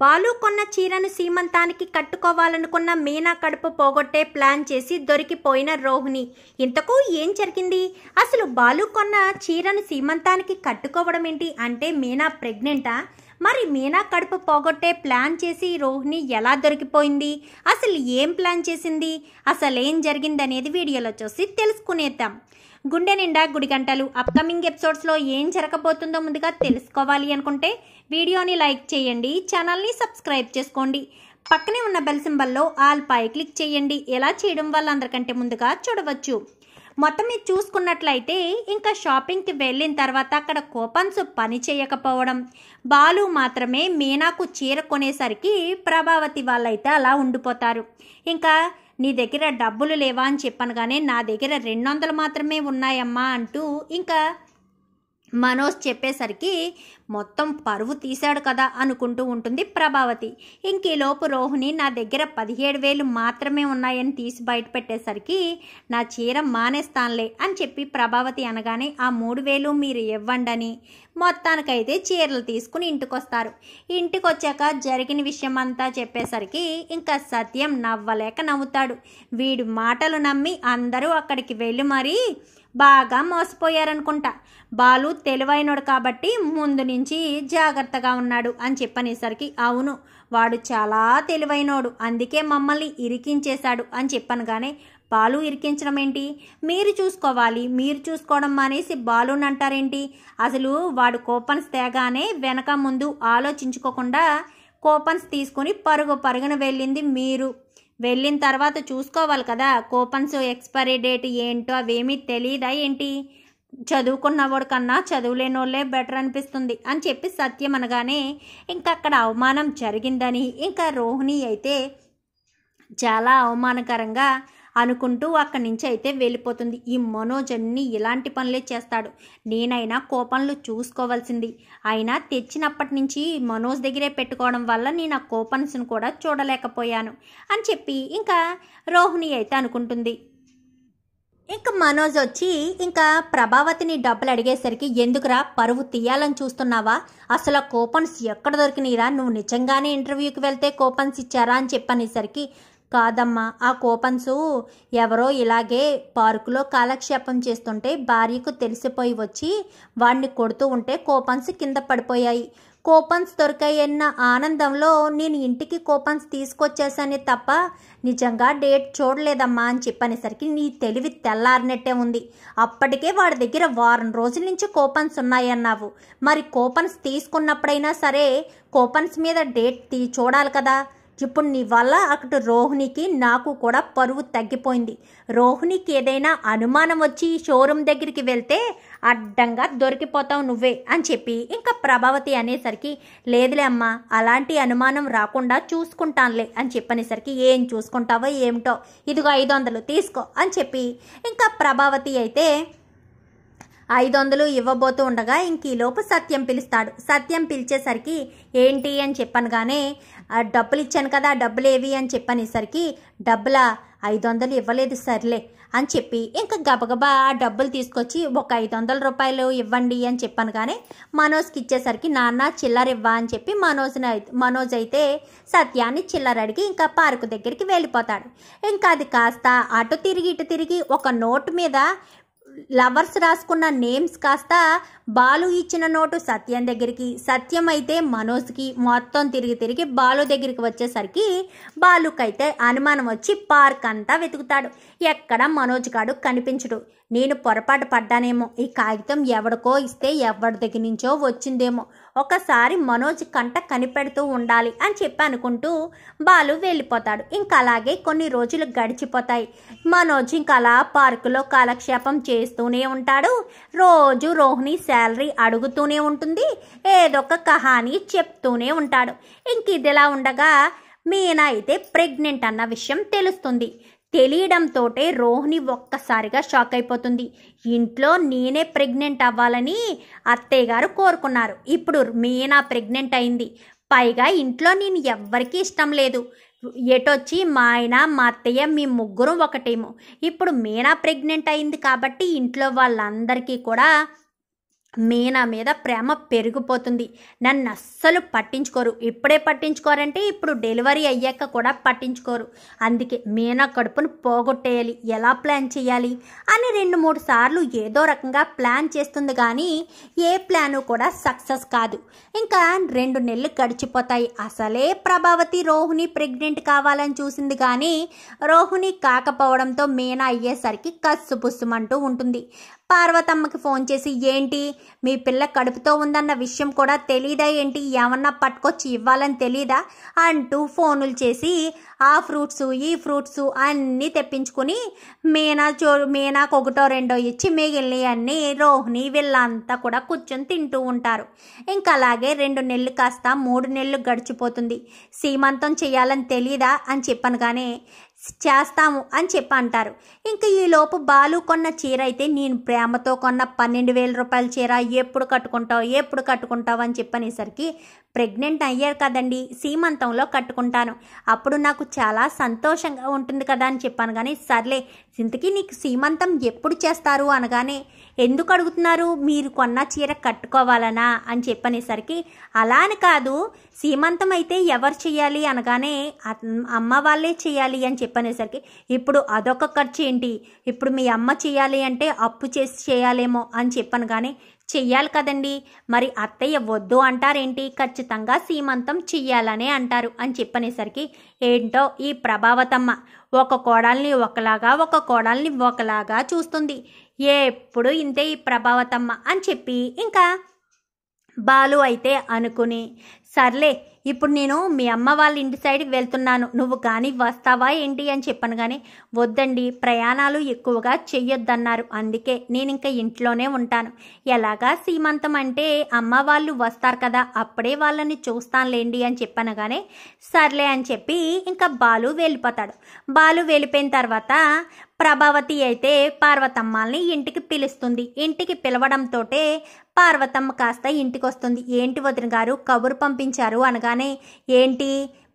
బాలు కొన్న చీరను సీమంతానికి కట్టుకోవాలనుకున్న మీనా కడుపు పోగొట్టే ప్లాన్ చేసి దొరికిపోయిన రోహిణి. ఇంతకు ఏం జరిగింది? అసలు బాలు కొన్న చీరను సీమంతానికి కట్టుకోవడం ఏంటి? అంటే మీనా ప్రెగ్నెంటా? మరి మీనా కడుపు పోగొట్టే ప్లాన్ చేసి రోహిణి ఎలా దొరికిపోయింది? అసలు ఏం ప్లాన్ చేసింది? అసలు ఏం జరిగింది అనేది వీడియోలో చూసి తెలుసుకునేద్దాం. గుండె నిండా గుడి గంటలు అప్కమింగ్ ఎపిసోడ్స్లో ఏం జరగబోతుందో ముందుగా తెలుసుకోవాలి అనుకుంటే వీడియోని లైక్ చేయండి, ఛానల్ని సబ్స్క్రైబ్ చేసుకోండి, పక్కనే ఉన్న బెల్ సింబల్లో ఆల్ పై క్లిక్ చేయండి. ఎలా చేయడం వల్ల అందరికంటే ముందుగా చూడవచ్చు. మొత్తం మీరు చూసుకున్నట్లయితే ఇంకా షాపింగ్కి వెళ్ళిన తర్వాత అక్కడ కూపన్స్ పని చేయకపోవడం, బాలు మాత్రమే మీనాకు చీర కొనేసరికి ప్రభావతి వాళ్ళైతే అలా ఉండిపోతారు. ఇంకా నీ దగ్గర డబ్బులు లేవా అని చెప్పాను, కానీ నా దగ్గర 200 మాత్రమే ఉన్నాయమ్మా అంటూ ఇంకా మనోజ్ చెప్పేసరికి మొత్తం పరువు తీశాడు కదా అనుకుంటూ ఉంటుంది ప్రభావతి. ఇంకీలోపు రోహిణి నా దగ్గర 17,000 మాత్రమే ఉన్నాయని తీసి బయట పెట్టేసరికి నా చీర మానేస్తానులే అని చెప్పి ప్రభావతి అనగానే ఆ 3,000 మీరు ఇవ్వండి అని మొత్తానికైతే చీరలు తీసుకుని ఇంటికొస్తారు. ఇంటికి వచ్చాక జరిగిన విషయం అంతా చెప్పేసరికి ఇంకా సత్యం నవ్వలేక నవ్వుతాడు. వీడి మాటలు నమ్మి అందరూ అక్కడికి వెళ్ళి మరీ బాగా మోసపోయారనుకుంటా. బాలు తెలివైనడు కాబట్టి ముందు నుంచి జాగ్రత్తగా ఉన్నాడు అని చెప్పనేసరికి అవును, వాడు చాలా తెలివైనోడు, అందుకే మమ్మల్ని ఇరికించేశాడు అని చెప్పనగానే బాలు ఇరికించడం ఏంటి? మీరు చూసుకోవాలి, మీరు చూసుకోవడం మానేసి బాలుని అంటారేంటి? అసలు వాడు కూపన్స్ తేగానే వెనక ముందు ఆలోచించుకోకుండా కూపన్స్ తీసుకుని పరుగున వెళ్ళింది మీరు. వెళ్ళిన తర్వాత చూసుకోవాలి కదా, కూపన్స్ ఎక్స్పైరీ డేట్ ఏంటో అవేమీ తెలియదా ఏంటి? చదువుకున్నవాడు కన్నా చదువులేనోళ్ళే బెటర్ అనిపిస్తుంది అని చెప్పి సత్యం అనగానే ఇంకా అక్కడ అవమానం జరిగిందని ఇంకా రోహిణి అయితే చాలా అవమానకరంగా అనుకుంటూ అక్కడి నుంచి అయితే వెళ్ళిపోతుంది. ఈ మనోజ్ అన్ని ఇలాంటి పనులే చేస్తాడు, నేనైనా కోపంలు చూసుకోవాల్సింది. అయినా తెచ్చినప్పటి నుంచి మనోజ్ దగ్గరే పెట్టుకోవడం వల్ల నేను ఆ కోపన్స్ను కూడా చూడలేకపోయాను అని చెప్పి ఇంకా రోహిణి అయితే అనుకుంటుంది. ఇంకా మనోజ్ వచ్చి ఇంకా ప్రభావతిని డబ్బులు అడిగేసరికి ఎందుకురా పరువు తీయాలని చూస్తున్నావా? అసలు ఆ కూపన్స్ ఎక్కడ దొరికినాయిరా? నువ్వు నిజంగానే ఇంటర్వ్యూకి వెళ్తే కూపన్స్ ఇచ్చారా అని చెప్పనేసరికి కాదమ్మా, ఆ కూపన్స్ ఎవరో ఇలాగే పార్కులో కాలక్షేపం చేస్తుంటే భార్యకు తెలిసిపోయి వచ్చి వాడిని కొడుతూ ఉంటే కూపన్స్ కింద పడిపోయాయి. కూపన్స్ దొరికాయన్న ఆనందంలో నేను ఇంటికి కూపన్స్ తీసుకొచ్చేసానే తప్ప నిజంగా డేట్ చూడలేదమ్మా అని చెప్పనేసరికి నీ తెలివి తెల్లారినట్టే ఉంది. అప్పటికే వాడి దగ్గర వారం రోజుల నుంచి కూపన్స్ ఉన్నాయన్నావు, మరి కూపన్స్ తీసుకున్నప్పుడైనా సరే కూపన్స్ మీద డేట్ చూడాలి కదా. ఇప్పుడు నీ వల్ల అక్కడ రోహిణికి నాకు కూడా పరువు తగ్గిపోయింది. రోహిణికి ఏదైనా అనుమానం వచ్చి షోరూమ్ దగ్గరికి వెళ్తే అడ్డంగా దొరికిపోతావు నువ్వే అని చెప్పి ఇంకా ప్రభావతి అనేసరికి లేదులే అమ్మా, అలాంటి అనుమానం రాకుండా చూసుకుంటానులే అని చెప్పనేసరికి ఏం చూసుకుంటావో ఏమిటో, ఇదిగో 500 తీసుకో అని చెప్పి ఇంకా ప్రభావతి అయితే 500 ఇవ్వబోతూ ఉండగా ఇంక ఈలోపు సత్యం పిలుస్తాడు. సత్యం పిలిచేసరికి ఏంటి అని చెప్పనగానే డబ్బులు ఇచ్చాను కదా, డబ్బులు ఏవి అని చెప్పనేసరికి డబ్బులా 500 ఇవ్వలేదు సర్లే అని చెప్పి ఇంకా గబగబా ఆ డబ్బులు తీసుకొచ్చి ఒక 500 రూపాయలు ఇవ్వండి అని చెప్పనగానే మనోజ్కి ఇచ్చేసరికి నాన్న చిల్లర ఇవ్వా అని చెప్పి మనోజ్ అయితే సత్యాన్ని చిల్లర అడిగి ఇంకా పార్కు దగ్గరికి వెళ్ళిపోతాడు. ఇంకా అది కాస్త అటు తిరిగి ఇటు తిరిగి ఒక నోటు మీద లవర్స్ రాసుకున్న నేమ్స్ కాస్త బాలు ఇచ్చిన నోటు సత్యం దగ్గరికి, సత్యం అయితే మనోజ్కి, మొత్తం తిరిగి బాలు దగ్గరికి వచ్చేసరికి బాలుకైతే అనుమానం వచ్చి పార్క్ అంతా వెతుకుతాడు. ఎక్కడ మనోజ్ గాడు కనిపించడు. నేను పొరపాటు పడ్డానేమో, ఈ కాగితం ఎవడికో ఇస్తే ఎవరి దగ్గర నుంచో వచ్చిందేమో, ఒకసారి మనోజ్ కంట కనిపెడుతూ ఉండాలి అని చెప్పి అనుకుంటూ బాలు వెళ్ళిపోతాడు. ఇంకా అలాగే కొన్ని రోజులు గడిచిపోతాయి. మనోజ్ ఇంకా అలా పార్కులో కాలక్షేపం చేస్తూనే ఉంటాడు. రోజు రోహిణి శాలరీ అడుగుతూనే ఉంటుంది, ఏదో ఒక కహాని చెప్తూనే ఉంటాడు. ఇంక ఇదిలా ఉండగా మీనా అయితే ప్రెగ్నెంట్ అన్న విషయం తెలుస్తుంది. తెలియడంతో రోహిణి ఒక్కసారిగా షాక్ అయిపోతుంది. ఇంట్లో నేనే ప్రెగ్నెంట్ అవ్వాలని అత్తయ్య గారు కోరుకున్నారు, ఇప్పుడు మీనా ప్రెగ్నెంట్ అయింది, పైగా ఇంట్లో నేను ఎవ్వరికీ ఇష్టం లేదు, ఎటొచ్చి మా ఆయన మా అత్తయ్య మీ ముగ్గురు ఒకటేమో, ఇప్పుడు మీనా ప్రెగ్నెంట్ అయింది కాబట్టి ఇంట్లో వాళ్ళందరికీ కూడా మీనా మీద ప్రేమ పెరిగిపోతుంది. నన్ను అస్సలు పట్టించుకోరు. ఇప్పుడే పట్టించుకోరంటే ఇప్పుడు డెలివరీ అయ్యాక కూడా పట్టించుకోరు. అందుకే మీనా కడుపును పోగొట్టేయాలి, ఎలా ప్లాన్ చేయాలి అని 2-3 సార్లు ఏదో రకంగా ప్లాన్ చేస్తుంది. కానీ ఏ ప్లాను కూడా సక్సెస్ కాదు. ఇంకా 2 నెలలు గడిచిపోతాయి. అసలే ప్రభావతి రోహిణి ప్రెగ్నెంట్ కావాలని చూసింది. కానీ రోహిణి కాకపోవడంతో మీనా అయ్యేసరికి కస్సుపుస్సుమంటూ ఉంటుంది. పార్వతమ్మకి ఫోన్ చేసి, ఏంటి మీ పిల్ల కడుపుతో ఉందన్న విషయం కూడా తెలీదా ఏంటి, ఏమన్నా పట్టుకొచ్చి ఇవ్వాలని తెలీదా అంటూ ఫోనులు చేసి ఆ ఫ్రూట్స్ ఈ ఫ్రూట్స్ అన్నీ తెప్పించుకుని మీనాకు 1-2 ఇచ్చి మిగిలినవి అన్నీ రోహిణి వీళ్ళంతా కూడా కూర్చొని తింటూ ఉంటారు. ఇంకా అలాగే 2 నెలలు కాస్త 3 నెలలు గడిచిపోతుంది. సీమంతం చేయాలని తెలీదా అని చెప్పను. కానీ చేస్తాము అని చెప్పి అంటారు. ఇంకా ఈలోపు బాలు కొన్న చీర అయితే, నేను ప్రేమతో కొన్న 12,000 రూపాయల చీర ఎప్పుడు కట్టుకుంటావు అని చెప్పనేసరికి, ప్రెగ్నెంట్ అయ్యారు కదండి, సీమంతంలో కట్టుకుంటాను, అప్పుడు నాకు చాలా సంతోషంగా ఉంటుంది కదా అని చెప్పాను. కానీ సర్లే, ఇంతకీ నీకు సీమంతం ఎప్పుడు చేస్తారు అనగానే, ఎందుకు అడుగుతున్నారు, మీరు కొన్న చీర కట్టుకోవాలనా అని చెప్పనేసరికి, అలా అని కాదు, సీమంతం అయితే ఎవరు చేయాలి అనగానే అమ్మ వాళ్ళే చేయాలి అని చెప్పనేసరికి, ఇప్పుడు అదొక ఖర్చు ఏంటి, ఇప్పుడు మీ అమ్మ చేయాలి అంటే అప్పు చేసి చేయాలేమో అని చెప్పాను. కానీ చెయ్యాలి కదండి, మరి అత్తయ్య వద్దు అంటారేంటి, ఖచ్చితంగా సీమంతం చెయ్యాలనే అంటారు అని చెప్పనేసరికి, ఏంటో ఈ ప్రభావతమ్మ ఒక కోడల్ని ఒకలాగా ఒక కోడల్ని ఒకలాగా చూస్తుంది, ఎప్పుడు ఇంతే ఈ ప్రభావతమ్మ అని చెప్పి ఇంకా బాలు అయితే అనుకుని, సర్లే ఇప్పుడు నేను మీ అమ్మ వాళ్ళ ఇంటి సైడ్కి వెళ్తున్నాను, నువ్వు కానీ వస్తావా ఏంటి అని చెప్పాను. కానీ వద్దండి, ప్రయాణాలు ఎక్కువగా చెయ్యొద్దన్నారు, అందుకే నేను ఇంకా ఇంట్లోనే ఉంటాను, ఎలాగా సీమంతం అంటే అమ్మ వాళ్ళు వస్తారు కదా, అప్పుడే వాళ్ళని చూస్తానులేండి అని చెప్పాను. కానీ సర్లే అని చెప్పి ఇంకా బాలు వెళ్ళిపోతాడు. బాలు వెళ్ళిపోయిన తర్వాత ప్రభావతి అయితే పార్వతమ్మల్ని ఇంటికి పిలుస్తుంది. ఇంటికి పిలవడంతో పార్వతమ్మ కాస్త ఇంటికి వస్తుంది. ఏంటి వదిన గారు కబురు పంపించారు అనగానే, ఏంటి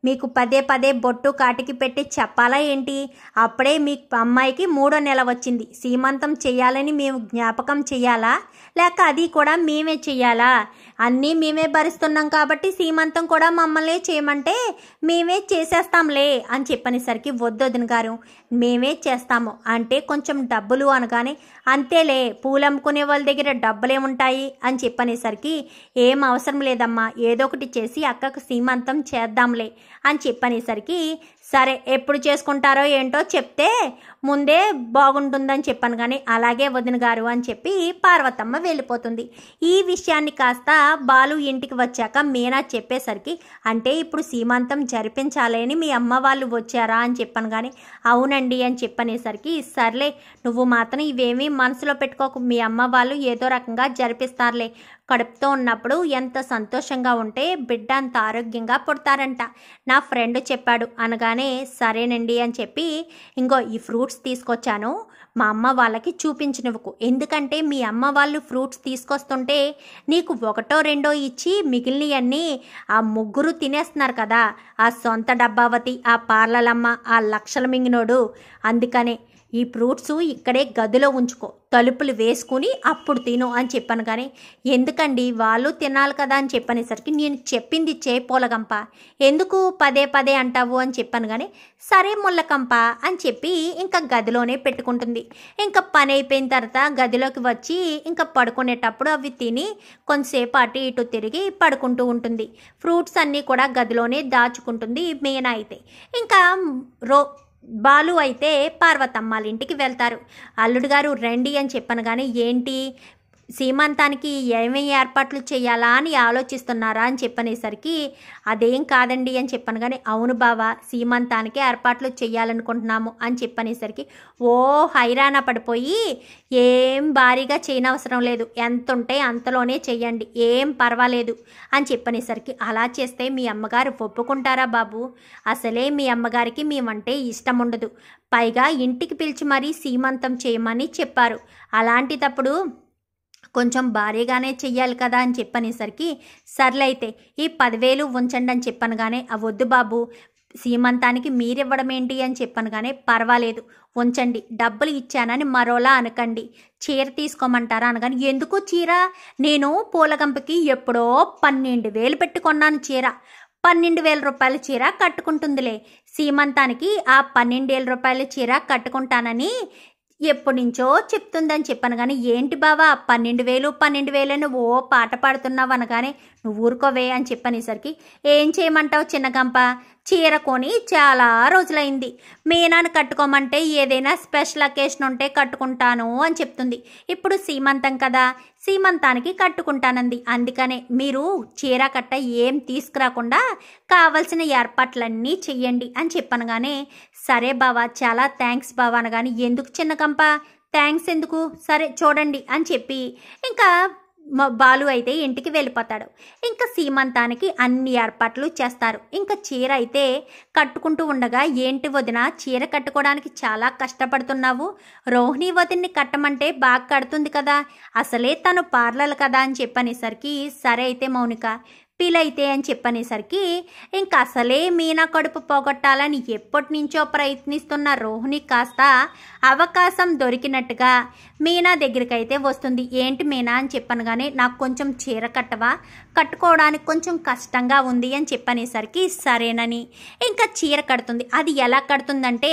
మీకు పదే బొట్టు కాటికి పెట్టి చెప్పాలా ఏంటి, అప్పుడే మీ అమ్మాయికి 3వ నెల వచ్చింది, సీమంతం చేయాలని మేము జ్ఞాపకం చేయాలా, లేక అది కూడా మేమే చెయ్యాలా, అన్నీ మేమే భరిస్తున్నాం కాబట్టి సీమంతం కూడా మమ్మల్ని చేయమంటే మేమే చేసేస్తాంలే అని చెప్పనేసరికి, వద్దొదిన గారు మేమే చేస్తాము అంటే కొంచెం డబ్బులు అనగానే, అంతేలే పూలమ్ముకునే వాళ్ళ దగ్గర డబ్బులేముంటాయి అని చెప్పనేసరికి, ఏం అవసరం లేదమ్మా, ఏదో ఒకటి చేసి అక్కకు సీమంతం చేద్దాంలే అని చెప్పనేసరికి, సరే ఎప్పుడు చేసుకుంటారో ఏంటో చెప్తే ముందే బాగుంటుందని చెప్పాను. కానీ అలాగే వదిన గారు అని చెప్పి పార్వతమ్మ వెళ్ళిపోతుంది. ఈ విషయాన్ని కాస్త బాలు ఇంటికి వచ్చాక మీనా చెప్పేసరికి, అంటే ఇప్పుడు సీమంతం జరిపించాలని మీ అమ్మ వాళ్ళు వచ్చారా అని చెప్పాను. కానీ అవునండి అని చెప్పనేసరికి, సర్లే నువ్వు మాత్రం ఇవేమీ మనసులో పెట్టుకోకు, మీ అమ్మ వాళ్ళు ఏదో రకంగా జరిపిస్తారులే, కడుపుతో ఉన్నప్పుడు ఎంత సంతోషంగా ఉంటే బిడ్డ అంత ఆరోగ్యంగా పుడతారంట, నా ఫ్రెండ్ చెప్పాడు అనగానే, సరేనండి అని చెప్పి, ఇంకో ఈ ఫ్రూట్స్ తీసుకొచ్చాను, మా అమ్మ వాళ్ళకి చూపించినవుకు, ఎందుకంటే మీ అమ్మ వాళ్ళు ఫ్రూట్స్ తీసుకొస్తుంటే నీకు 1-2 ఇచ్చి మిగిలినవన్నీ ఆ ముగ్గురు తినేస్తున్నారు కదా, ఆ సొంత డబ్బావతి, ఆ పార్లలమ్మ, ఆ లక్షల మింగినోడు, అందుకనే ఈ ఫ్రూట్స్ ఇక్కడే గదిలో ఉంచుకో, తలుపులు వేసుకుని అప్పుడు తిను అని చెప్పాను. కానీ ఎందుకండి వాళ్ళు తినాలి కదా అని చెప్పనేసరికి, నేను చెప్పింది చేపోలగంప, ఎందుకు పదే అంటావు అని చెప్పాను. కానీ సరే ముల్లకంప అని చెప్పి ఇంకా గదిలోనే పెట్టుకుంటుంది. ఇంకా పని అయిపోయిన తర్వాత గదిలోకి వచ్చి ఇంకా పడుకునేటప్పుడు అవి తిని కొంతసేపు అటు ఇటు తిరిగి పడుకుంటూ ఉంటుంది. ఫ్రూట్స్ అన్నీ కూడా గదిలోనే దాచుకుంటుంది మీనా అయితే. ఇంకా బాలు అయితే పార్వతమ్మాళ్ళ ఇంటికి వెళ్తారు. అల్లుడు గారు రండి అని చెప్పాను. కానీ ఏంటి సీమంతానికి ఏమేమి ఏర్పాట్లు చేయాలా అని ఆలోచిస్తున్నారా అని చెప్పనేసరికి, అదేం కాదండి అని చెప్పాను. కానీ అవును బావా, సీమంతానికి ఏర్పాట్లు చేయాలనుకుంటున్నాము అని చెప్పనేసరికి, ఓ హైరాణ పడిపోయి, ఏం భారీగా చేయనవసరం లేదు, ఎంత ఉంటే అంతలోనే చెయ్యండి, ఏం పర్వాలేదు అని చెప్పనేసరికి, అలా చేస్తే మీ అమ్మగారు ఒప్పుకుంటారా బాబు, అసలే మీ అమ్మగారికి మేమంటే ఇష్టం ఉండదు, పైగా ఇంటికి పిలిచి మరీ సీమంతం చేయమని చెప్పారు, అలాంటిదప్పుడు కొంచెం భారీగానే చెయ్యాలి కదా అని చెప్పనేసరికి, సర్లే అయితే ఈ 10,000 ఉంచండి అని చెప్పాను. కానీ వద్దు బాబు, సీమంతానికి మీరివ్వడం ఏంటి అని చెప్పాను, కానీ పర్వాలేదు ఉంచండి, డబ్బులు ఇచ్చానని మరోలా అనకండి, చీర తీసుకోమంటారా అనగాని, ఎందుకు చీర, నేను పూలగంపకి ఎప్పుడో 12,000 పెట్టుకున్నాను చీర, 12,000 రూపాయల చీర కట్టుకుంటుందిలే, సీమంతానికి ఆ 12,000 రూపాయల చీర కట్టుకుంటానని ఎప్పటి నుంచో చెప్తుందని చెప్పాను. కానీ ఏంటి బావా 12,000 అని ఓ పాట పాడుతున్నావు అనగానే, నువ్వు ఊరుకోవే అని చెప్పనేసరికి, ఏం చేయమంటావు చిన్నగంప, చీర కొని చాలా రోజులైంది, మీనాను కట్టుకోమంటే ఏదైనా స్పెషల్ అకేషన్ ఉంటే కట్టుకుంటాను అని చెప్తుంది. ఇప్పుడు సీమంతం కదా, సీమంతానికి కట్టుకుంటానంది, అందుకనే మీరు చీర కట్ట ఏం తీసుకురాకుండా కావలసిన ఏర్పాట్లన్నీ చెయ్యండి అని చెప్పనగానే, సరే బావా చాలా థ్యాంక్స్ బావా అనగాని, ఎందుకు చిన్నగంప థ్యాంక్స్ ఎందుకు, సరే చూడండి అని చెప్పి ఇంకా బాలు అయితే ఇంటికి వెళ్ళిపోతాడు. ఇంకా సీమంతానికి అన్ని ఏర్పాట్లు చేస్తారు. ఇంకా చీర అయితే కట్టుకుంటూ ఉండగా, ఏంటి వదిన చీర కట్టుకోవడానికి చాలా కష్టపడుతున్నావు, రోహిణి వదిన్ని కట్టమంటే బాగా కడుతుంది కదా, అసలే తను పార్లర్ కదా అని చెప్పనేసరికి, సరే అయితే మౌనిక పిలైతే అని చెప్పనేసరికి, ఇంకా అసలే మీనా కడుపు పోగొట్టాలని ఎప్పటి నుంచో ప్రయత్నిస్తున్న రోహిణి కాస్త అవకాశం దొరికినట్టుగా మీనా దగ్గరికి అయితే వస్తుంది. ఏంటి మీనా అని చెప్పనగానే, నాకు కొంచెం చీర కట్టవా, కట్టుకోవడానికి కొంచెం కష్టంగా ఉంది అని చెప్పనేసరికి సరేనని ఇంకా చీర కడుతుంది. అది ఎలా కడుతుందంటే,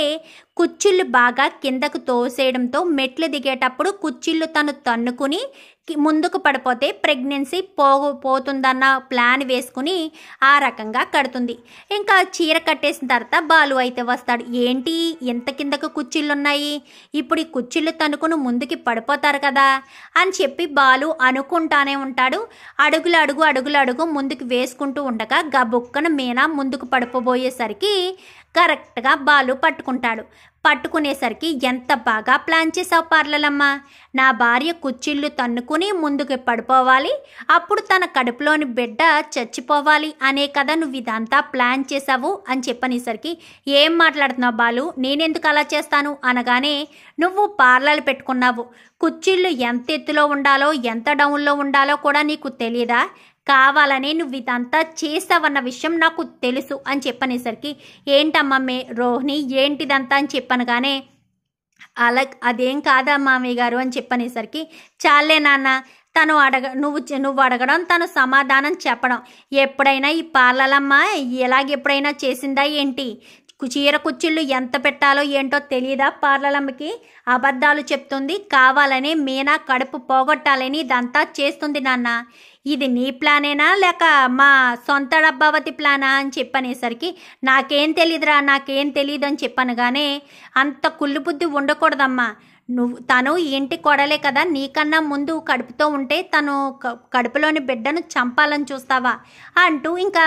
కుచ్చిళ్ళు బాగా కిందకు తోసేయడంతో మెట్లు దిగేటప్పుడు కుచ్చిళ్ళు తను తన్నుకుని ముందుకు పడిపోతే ప్రెగ్నెన్సీ పోతుందన్న ప్లాన్ వేసుకుని ఆ రకంగా కడుతుంది. ఇంకా చీర కట్టేసిన తర్వాత బాలు అయితే వస్తాడు. ఏంటి ఎంత కిందకు కుచ్చిళ్ళు ఉన్నాయి, ఇప్పుడు ఈ కుచ్చిళ్ళు తనుకుని ముందుకి పడిపోతారు కదా అని చెప్పి బాలు అనుకుంటానే ఉంటాడు. అడుగులు ముందుకు వేసుకుంటూ ఉండగా గబుక్కన మీనా ముందుకు పడిపోబోయేసరికి కరెక్ట్గా బాలు పట్టుకునేసరికి, ఎంత బాగా ప్లాన్ చేసావు పార్లలమ్మ, నా భార్య కుచ్చిళ్ళు తన్నుకుని ముందుకు పడిపోవాలి, అప్పుడు తన కడుపులోని బిడ్డ చచ్చిపోవాలి అనే కదా నువ్వు ఇదంతా ప్లాన్ చేసావు అని చెప్పనేసరికి, ఏం మాట్లాడుతున్నావు బాలు, నేనెందుకు అలా చేస్తాను అనగానే, నువ్వు పార్లర్ పెట్టుకున్నావు, కుచ్చిళ్ళు ఎంత ఎత్తులో ఉండాలో ఎంత డౌన్లో ఉండాలో కూడా నీకు తెలియదా, కావాలనే నువ్వు ఇదంతా చేసావన్న విషయం నాకు తెలుసు అని చెప్పనేసరికి, ఏంటమ్మమ్మే రోహిణి ఏంటిదంతా అని చెప్పనగానే, అదేం కాదా మామయ్య గారు అని చెప్పనేసరికి, చాలే నాన్న, తను నువ్వు అడగడం తను సమాధానం చెప్పడం, ఎప్పుడైనా ఈ పార్లలమ్మ ఎలాగెప్పుడైనా చేసిందా ఏంటి, చీర కుచ్చిళ్ళు ఎంత పెట్టాలో ఏంటో తెలియదా పార్లలమ్మకి, అబద్ధాలు చెప్తుంది, కావాలనే మీనా కడుపు పోగొట్టాలని ఇదంతా చేస్తుంది నాన్న, ఇది నీ ప్లానేనా లేక మా సొంత డబ్బావతి ప్లానా అని చెప్పనేసరికి, నాకేం తెలీదు అని చెప్పనగానే, అంత కుళ్ళు బుద్ధి ఉండకూడదమ్మా, తను ఇంటి కొడలే కదా, నీకన్నా ముందు కడుపుతో ఉంటే తను కడుపులోని బిడ్డను చంపాలని చూస్తావా అంటూ ఇంకా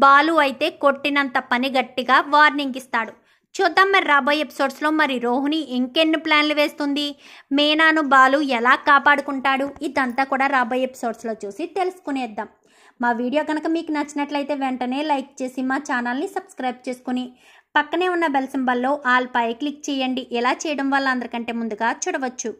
బాలు అయితే కొట్టినంత పని గట్టిగా వార్నింగ్ ఇస్తాడు. చూద్దాం మరి రాబోయే ఎపిసోడ్స్లో మరి రోహిణి ఇంకెన్ని ప్లాన్లు వేస్తుంది, మీనాను బాలు ఎలా కాపాడుకుంటాడు, ఇదంతా కూడా రాబోయే ఎపిసోడ్స్లో చూసి తెలుసుకునేద్దాం. మా వీడియో కనుక మీకు నచ్చినట్లయితే వెంటనే లైక్ చేసి మా ఛానల్ని సబ్స్క్రైబ్ చేసుకుని పక్కనే ఉన్న బెల్ సింబల్లో ఆల్ పై క్లిక్ చేయండి. ఎలా చేయడం వల్ల అందరికంటే ముందుగా చూడవచ్చు.